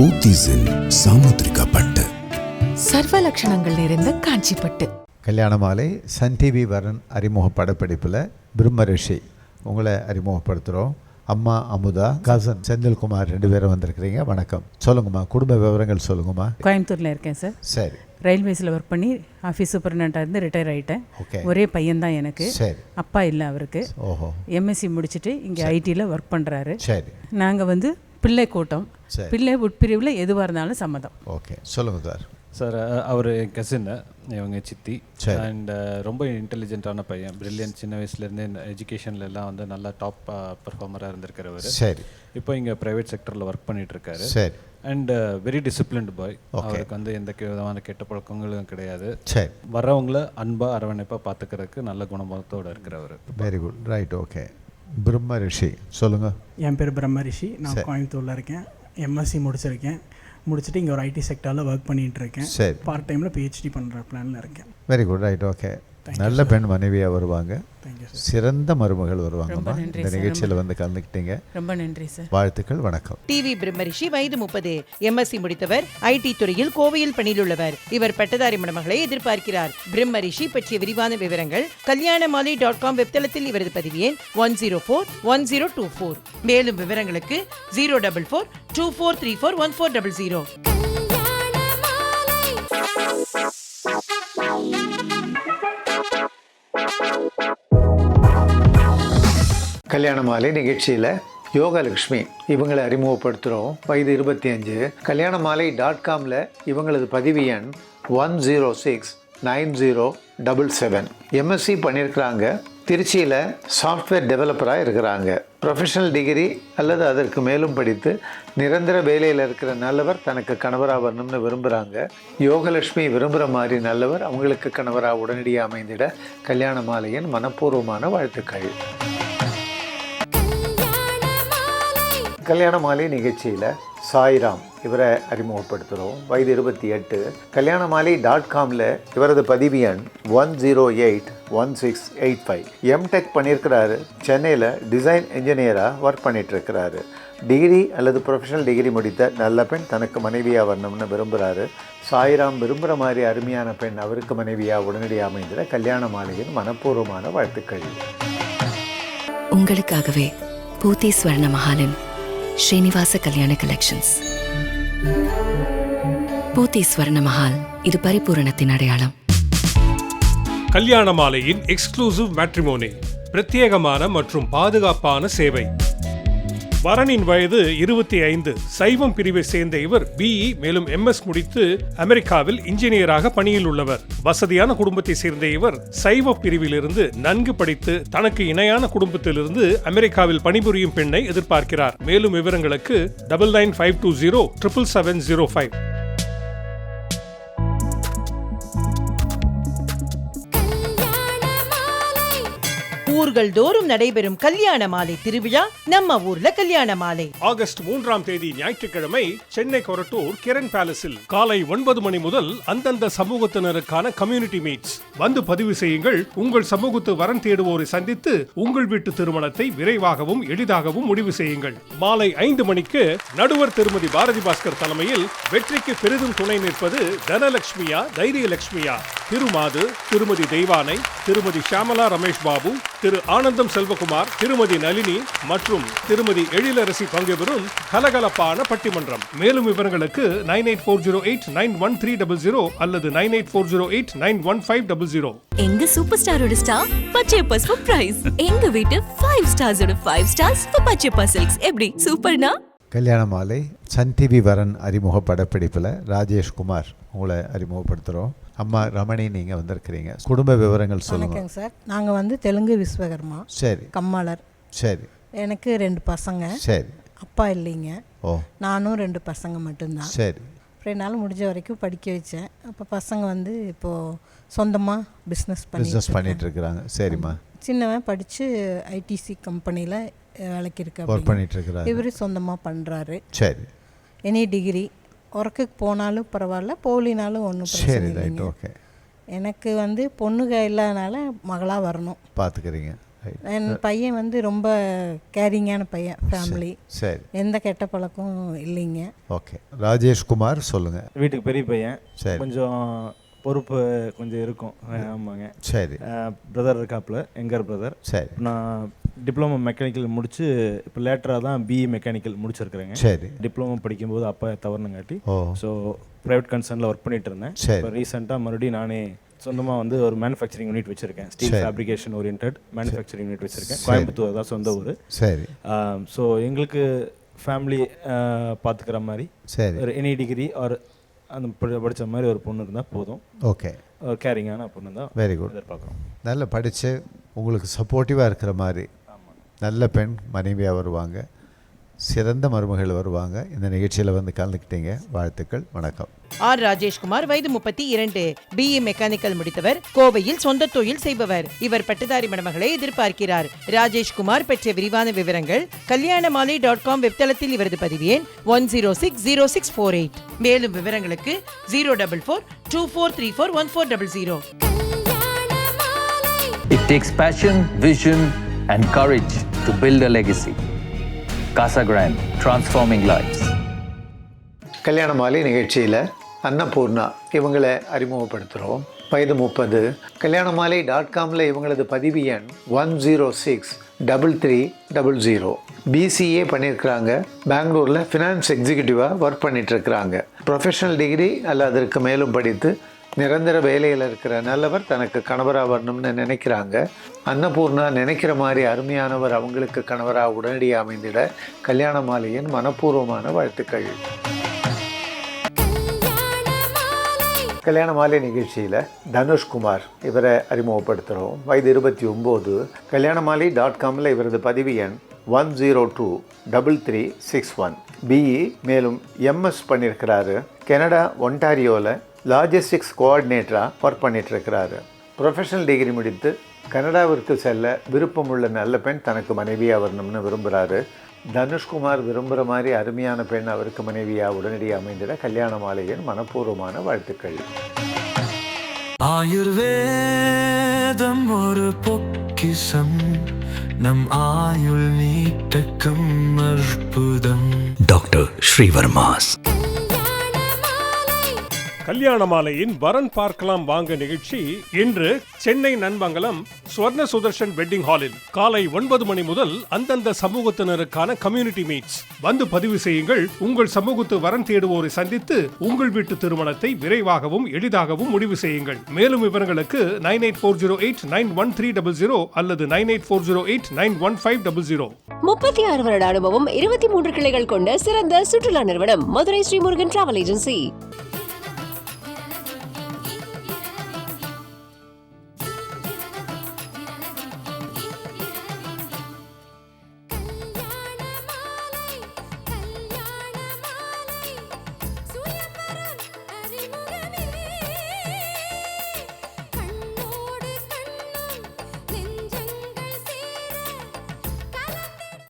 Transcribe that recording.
போத்தீஸின் சாமுத்திரிகா பட்டு, சர்வ லட்சணங்கள் நிறைந்த காஞ்சிப்பட்டு. கல்யாண மாலை சன் டிவி வரன் அறிமுக படப்பிடிப்பில் பிரம்மரிஷி உங்களை அறிமுகப்படுத்துகிறோம். அம்மா அமுதா, கசன் செந்தில்குமார் 2 பேரும் வந்திருக்கிறீங்க. வணக்கம். சொல்லுங்கம்மா, குடும்ப விவரங்கள் சொல்லுங்கம்மா. கோயம்புத்தூரில் இருக்கேன் சார். சரி. ரயில்வேஸில் ஒர்க் பண்ணி ஆஃபீஸ் சூப்பர்டென்ட்டாக இருந்து ரிட்டையர் ஆகிட்டேன். ஓகே. ஒரே பையன்தான் எனக்கு. சரி. அப்பா இல்லை அவருக்கு. ஓஹோ. எம்எஸ்சி முடிச்சுட்டு இங்கே ஐடியில் ஒர்க் பண்ணுறாரு. சரி. நாங்கள் வந்து பிள்ளை கூட்டம், பிள்ளை உட்பிரிவில் எதுவாக இருந்தாலும் சம்மதம். ஓகே, சொல்லுங்கள் சார். சார் அவர் என் கசின்னு, இவங்க சித்தி. அண்ட் ரொம்ப இன்டெலிஜென்ட்டான பையன், பிரில்லியன்ட். சின்ன வயசுலேருந்தே எஜுகேஷன்ல எல்லாம் வந்து நல்லா டாப் பர்ஃபார்மராக இருந்திருக்கிறவர். சரி. இப்போ இங்கே ப்ரைவேட் செக்டரில் ஒர்க் பண்ணிட்டு இருக்காரு. சரி. அண்ட் வெரி டிசிப்ளின்டு பாய். அவருக்கு வந்து எந்த விதமான கெட்ட பழக்கங்களும் கிடையாது. சரி. வர்றவங்கள அன்பாக அரவணைப்பாக பார்த்துக்கிறதுக்கு நல்ல குணமத்தோடு இருக்கிறவர். Very good. ரைட். ஓகே. பிரம்மரிஷி சொல்லுங்கள். என் பேர் பிரம்மரிஷி. நான் கோயம்புத்தூரில் இருக்கேன். எம்எஸ்சி முடிச்சிருக்கேன். முடிச்சுட்டு இங்கே ஒரு ஐடி செக்டரில் ஒர்க் பண்ணிகிட்டு இருக்கேன். சரி. பார்ட் டைமில் பிஹெச்டி பண்ணுற பிளானில் இருக்கேன். Very good. ரைட். ஓகே. நல்ல பெண் மனைவியாக வருவாங்க. சிறந்த மருமகள் வருவாங்கம்மா. இந்த நிகழ்ச்சியில் வந்து கலந்துக்கிட்டீங்க. ரொம்ப நன்றி சார். வாழ்த்துக்கள். வணக்கம். டிவி பிரம்மரிஷி வயது 30, எம்எஸ்சி முடித்தவர், ஐடி துறையில் கோவையில் பணியில் உள்ளவர். இவர் பட்டதாரி மணமகளை எதிர்பார்க்கிறார். பிரம்மரிஷி பற்றிய விரிவான விவரங்கள் kalyanamali.com வெப்தளத்தில் இவரது பதிவு எண் 1041024. மேலும் விவரங்களுக்கு 04424341400. கல்யாண மாலை நிகழ்ச்சியில் யோகலக்ஷ்மி இவங்களை அறிமுகப்படுத்துகிறோம். வயது 25. kalyanamali.comல இவங்களது பதிவு எண் 1069077. எம்எஸ்சி பண்ணியிருக்கிறாங்க. திருச்சியில் சாஃப்ட்வேர் டெவலப்பராக இருக்கிறாங்க. ப்ரொஃபஷனல் டிகிரி அல்லது அதற்கு மேலும் படித்து நிரந்தர வேலையில் இருக்கிற நல்லவர் தனக்கு கணவராக வரணும்னு விரும்புகிறாங்க. யோகலட்சுமி விரும்புகிற மாதிரி நல்லவர் அவங்களுக்கு கணவராக உடனடியாக அமைந்திட கல்யாண மாலையின் மனப்பூர்வமான வாழ்த்துக்கள். கல்யாண மாலை நிகழ்ச்சியில் சாய்ராம் இவரை அறிமுகப்படுத்துகிறோம். வயது 28. kalyanamali.comல இவரது பதிவு எண் 1081685. எம்டெக் பண்ணியிருக்கிறாரு. சென்னையில் டிசைன் இன்ஜினியராக ஒர்க் பண்ணிகிட்ருக்கிறாரு. டிகிரி அல்லது ப்ரொஃபஷனல் டிகிரி முடித்த நல்ல பெண் தனக்கு மனைவியாக வரணும்னு விரும்புகிறாரு. சாய்ராம் விரும்புகிற மாதிரி அருமையான பெண் அவருக்கு மனைவியாக உடனடியாக அமைந்திட கல்யாண மாலையின் மனப்பூர்வமான வாழ்த்துக்கள். உங்களுக்காகவே பூத்தி ஸ்வர்ண மஹாலின் ஸ்ரீனிவாச கல்யாண கலெக்ஷன்ஸ். பூத்தி ஸ்வர்ண மஹால், இது பரிபூரணத்தின் அடையாளம். கல்யாண மாலையின் எக்ஸ்க்ளூசிவ் மேட்ரிமோனி, பிரத்யேகமான மற்றும் பாதுகாப்பான சேவை. வரனின் வயது 25. சைவம் பிரிவை சேர்ந்த இவர் பிஇ மேலும் எம்எஸ் முடித்து அமெரிக்காவில் இன்ஜினியராக பணியில் உள்ளவர். வசதியான குடும்பத்தை சேர்ந்த இவர் சைவ பிரிவிலிருந்து நன்கு படித்து தனக்கு இணையான குடும்பத்திலிருந்து அமெரிக்காவில் பணிபுரியும் பெண்ணை எதிர்பார்க்கிறார். மேலும் விவரங்களுக்கு 9952077705. ஊர்கள் தோறும் நடைபெறும் கல்யாண மாலை திருவிழா நம்ம ஊர்ல கல்யாண மாலை. ஆகஸ்ட் 3ஆம் தேதி ஞாயிற்றுக்கிழமை சென்னை கொரட்டூர் கிரண் பேலஸில் காலை 9 மணி முதல் அந்தந்த சமூகத்தினருக்கான கம்யூனிட்டி மீட்ஸ். வந்து பதிவு செய்யுங்கள். உங்கள் சமூகத்து வரன் தேடுவோரை சந்தித்து உங்கள் வீட்டு திருமணத்தை விரைவாகவும் எளிதாகவும் முடிவு செய்யுங்கள். மாலை 5 மணிக்கு நடுவர் திருமதி பாரதி பாஸ்கர் தலைமையில் வெற்றிக்கு பெரிதும் துணை நிற்பது தனலட்சுமியா தைரியலட்சுமியா, திருமாது, திருமதி தெய்வானை, திருமதி ஷியாமலா ரமேஷ் பாபு, திரு ஆனந்தம் செல்வகுமார், திருமதி நளினி மற்றும் திருமதி எழிலரசி பங்குபெறும் கலகலப்பான பட்டிமன்றம். மேலும் விவரங்களுக்கு 9840891300 அல்லது 9840891500. எங்க சூப்பர் ஸ்டாரோட ஸ்டார் பச்சையப்பா சர்ப்ரைஸ். எங்க வீட்டு 5 ஸ்டார்ஸோட 5 ஸ்டார்ஸ் பச்சையப்பா சில்க்ஸ். எப்படி சூப்பர்னா? கல்யாண மாலை சன் டிவி வரன் அறிமுக படப்பிடிப்பில் ராஜேஷ்குமார் உங்களை அறிமுகப்படுத்துகிறோம். அம்மா ரமணி, நீங்கள் வந்திருக்கிறீங்க. குடும்ப விவரங்கள் சொல்லுங்கள். வணக்கங்க சார். நாங்கள் வந்து தெலுங்கு விஸ்வகர்மா. சரி. கம்மாளர். சரி. எனக்கு 2 பசங்க. சரி. அப்பா இல்லைங்க. ஓ. நானும் 2 பசங்க மட்டும்தான். சரி. அப்புறம் என்னால் முடிஞ்ச வரைக்கும் படிக்க வச்சேன். அப்போ பசங்க வந்து இப்போது சொந்தமாக பிஸ்னஸ் பண்ணிட்டு இருக்கிறாங்க. சரிம்மா. சின்னவன் படித்து ஐடிசி கம்பெனியில் வேலைக்கு இருக்க ஒர்க் பண்ணிட்டு இருக்கிறாரு. இவர் சொந்தமாக பண்ணுறாரு. சரி. எனி டிகிரி ஒர்க்குக்கு போனாலும் பரவாயில்ல, போலினாலும் ஒன்றும் சரி. பிரச்சனை ரைட். இல்லைங்க. ஓகே. எனக்கு வந்து பொண்ணுங்க இல்லாதனால மகளாக வரணும் பார்த்துக்கிறீங்க. என் பையன் வந்து ரொம்ப கேரிங்கான பையன், ஃபேமிலி, சரி, எந்த கெட்ட பழக்கம் இல்லைங்க. ஓகே. ராஜேஷ்குமார் சொல்லுங்கள். வீட்டுக்கு பெரிய பையன், சரி, கொஞ்சம் பொறுப்பு கொஞ்சம் இருக்கும். ஆமாங்க. சரி, பிரதர் இருக்காப்புல, எங்கர் பிரதர். சரி. நான் டிப்ளமோ மெக்கானிக்கல் முடிச்சு இப்போ லேட்டராக தான் பிஇ மெக்கானிக்கல் முடிச்சிருக்கிறேங்க. சரி. டிப்ளமோ படிக்கும்போது அப்பா தவறுனங்காட்டி ஓ, ஸோ ப்ரைவேட் கன்சர்னில் ஒர்க் பண்ணிட்டு இருந்தேன். சரி. இப்போ ரீசெண்டாக மறுபடியும் நானே சொந்தமாக வந்து ஒரு மேனுஃபேக்சரிங் யூனிட் வச்சுருக்கேன். Steel fabrication orient manufacturing unit வச்சுருக்கேன். கோயம்புத்தூர் தான் சொந்த ஊர். சரி. ஸோ எங்களுக்கு ஃபேமிலி பார்த்துக்கிற மாதிரி சரி, ஒரு எனி டிகிரி ஒரு அந்த படித்த மாதிரி ஒரு பொண்ணு இருந்தால் போதும். ஓகே. ஒரு கேரிங்கான பொண்ணு தான் வெரி குட். எதிர்பார்க்குறோம். நல்லா படித்து உங்களுக்கு சப்போர்ட்டிவாக இருக்கிற மாதிரி நல்ல பெண் மனைவியாக வருவாங்க, சிறந்த மருமகள் வருவாங்க. இந்த நிகழ்ச்சியில் வந்து கலந்துக்கிட்டீங்க, வாழ்த்துக்கள், வணக்கம். ஆர் ராஜேஷ்குமார், வயது 32, பிஇ மெக்கானிக்கல் முடித்தவர், கோவையில் சொந்த தொழில் செய்பவர். இவர் பட்டதாரி மணமகளை எதிர்பார்க்கிறார். ராஜேஷ்குமார் பெற்ற விரிவான விவரங்கள் kalyanamali.com வெப்தளத்தில் இவரது பதிவு எண் 1060648. மேலும் விவரங்களுக்கு 04424341400. It takes passion, vision and courage to build a legacy. Casa Grande, transforming lives. கல்யாண மாலை நிகழ்ச்சியில் அன்னபூர்ணா இவங்களை அறிமுகப்படுத்துகிறோம். வயது 30. kalyanamali.comல இவங்களது பதிவு எண் 1063300. பிசிஏ பண்ணியிருக்கிறாங்க. பெங்களூரில் ஃபினான்ஸ் எக்ஸிக்யூட்டிவாக ஒர்க் பண்ணிகிட்ருக்கிறாங்க. ப்ரொஃபஷனல் டிகிரி அல்ல அதற்கு மேலும் படித்து நிரந்தர வேலையில் இருக்கிற நல்லவர் தனக்கு கணவராக வரணும்னு நினைக்கிறாங்க. அன்னபூர்ணா நினைக்கிற மாதிரி அருமையானவர் அவங்களுக்கு கணவராக உடனடியாக அமைந்திட கல்யாண மாலையின் மனப்பூர்வமான வாழ்த்துக்கள். கல்யாண மாலை நிகழ்ச்சியில் தனுஷ்குமார் இவரை அறிமுகப்படுத்துகிறோம். வயது 29. kalyanamali.comல இவரது பதிவு எண் 1023361. பிஇ மேலும் எம்எஸ் பண்ணியிருக்கிறாரு. கனடா ஒன்டாரியோவில் லாஜிஸ்டிக்ஸ் கோஆர்டினேட்டராக ஒர்க் பண்ணிகிட்ருக்கிறாரு. ப்ரொஃபஷனல் டிகிரி முடித்து கனடாவிற்கு செல்ல விருப்பமுள்ள நல்ல பெண் தனக்கு மனைவியாக வரணும்னு விரும்புகிறாரு. தனுஷ்குமார் விரும்புகிற மாதிரி அருமையான பெண் அவருக்கு மனைவியாக உடனடியாக அமைந்திட கல்யாண மாலையின் மனப்பூர்வமான வாழ்த்துக்கள். ஆயுர்வேதம் ஒரு பொக்கிஷம், நம் ஆயுள் நீட்டக்கும் அற்புதம். டாக்டர் ஸ்ரீவர்மாஸ். கல்யாண மாலையின் வரன் பார்க்கலாம் வாங்க நிகழ்ச்சி இன்று சென்னை நண்பங்கலம் ஸ்வர்ண சுதர்ஷன் வெட்டிங் ஹாலில் காலை 9 மணி முதல் அந்தந்த சமூகத்தினருக்கான கம்யூனிட்டி மீட்ஸ். வந்து பதிவு செய்யுங்கள். உங்கள் சமூகத்து வரன் தேடுவோரை சந்தித்து உங்கள் வீட்டு திருமணத்தை விரைவாகவும் எளிதாகவும் முடிவு செய்யுங்கள். மேலும் விவரங்களுக்கு 9840891300 அல்லது 9840891500. 36 வருட அனுபவம், 23 கிளைகள் கொண்ட சிறந்த சுற்றுலா நிறுவனம் மதுரை ஸ்ரீமுருகன் டிராவல் ஏஜென்சி.